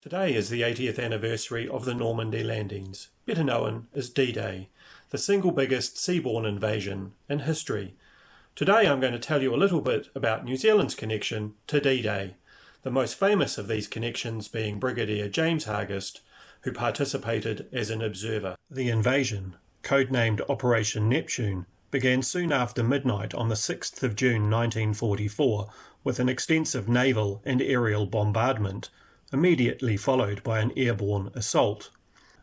Today is the 80th anniversary of the Normandy landings, better known as D-Day, the single biggest seaborne invasion in history. Today I'm going to tell you a little bit about New Zealand's connection to D-Day, the most famous of these connections being Brigadier James Hargest, who participated as an observer. The invasion, codenamed Operation Neptune, began soon after midnight on the 6th of June 1944 with an extensive naval and aerial bombardment, immediately followed by an airborne assault.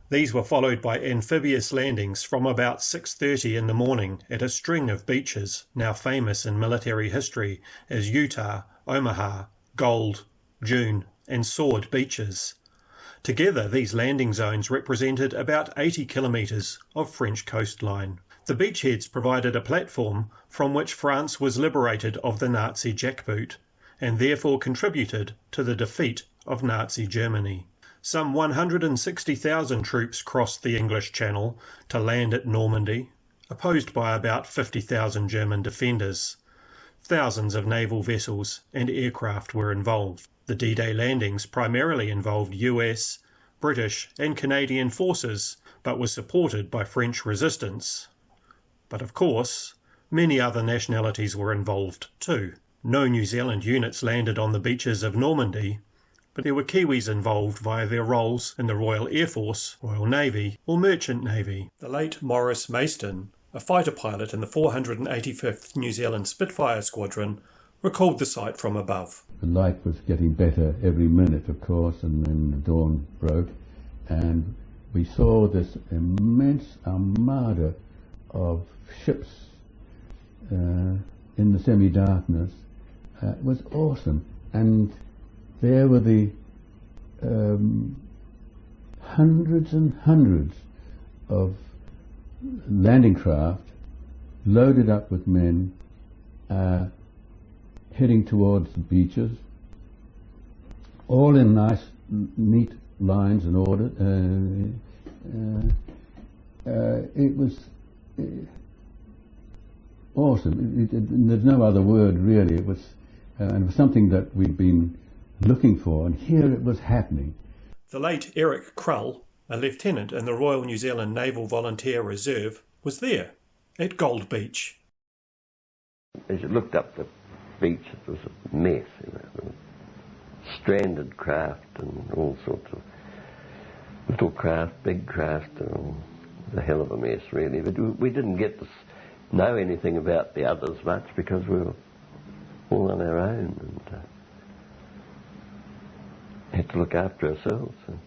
These were followed by amphibious landings from about 6:30 in the morning at a string of beaches now famous in military history as Utah, Omaha, Gold, Juno and Sword beaches. Together these landing zones represented about 80 kilometres of French coastline. The beachheads provided a platform from which France was liberated of the Nazi jackboot and therefore contributed to the defeat of Nazi Germany. Some 160,000 troops crossed the English Channel to land at Normandy, opposed by about 50,000 German defenders. Thousands of naval vessels and aircraft were involved. The D-Day landings primarily involved US, British and Canadian forces, but was supported by French resistance. But of course, many other nationalities were involved too. No New Zealand units landed on the beaches of Normandy, but there were Kiwis involved via their roles in the Royal Air Force, Royal Navy or Merchant Navy. The late Maurice Mayston, a fighter pilot in the 485th New Zealand Spitfire Squadron, recalled the sight from above. The light was getting better every minute, of course, and then the dawn broke, and we saw this immense armada of ships in the semi-darkness. It was awesome, and there were the hundreds and hundreds of landing craft loaded up with men heading towards the beaches, all in nice, neat lines and order. It was awesome. There's no other word really. It was, and it was something that we'd been looking for, and here it was happening. The late Eric Krull, a lieutenant in the Royal New Zealand Naval Volunteer Reserve, was there at Gold Beach. As you looked up the beach, it was a mess, stranded craft and all sorts of little craft, big craft. It was a hell of a mess, really. But we didn't get to know anything about the others much because we were all on our own and had to look after ourselves. There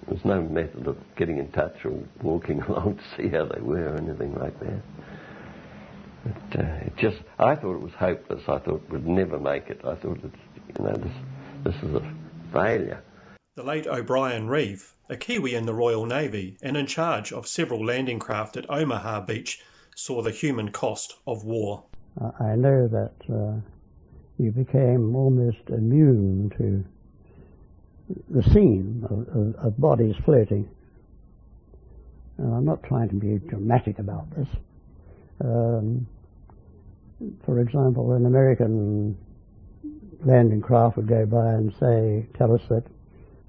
was no method of getting in touch or walking along to see how they were or anything like that. But I thought it was hopeless. I thought we'd never make it. I thought, this is a failure. The late O'Brien Reeve, a Kiwi in the Royal Navy and in charge of several landing craft at Omaha Beach, saw the human cost of war. I know that you became almost immune to the scene of bodies floating. And I'm not trying to be dramatic about this. For example, an American landing craft would go by and tell us that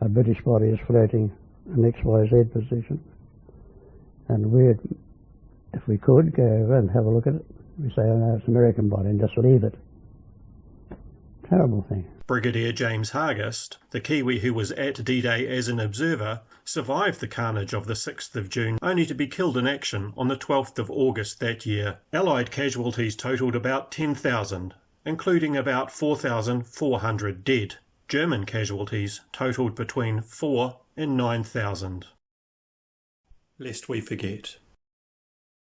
a British body is floating in XYZ position. And we'd, if we could, go over and have a look at it. We say, oh no, it's an American body, and just leave it. Terrible thing. Brigadier James Hargest, the Kiwi who was at D-Day as an observer, survived the carnage of the 6th of June, only to be killed in action on the 12th of August that year. Allied casualties totalled about 10,000, including about 4,400 dead. German casualties totalled between 4,000 and 9,000. Lest we forget.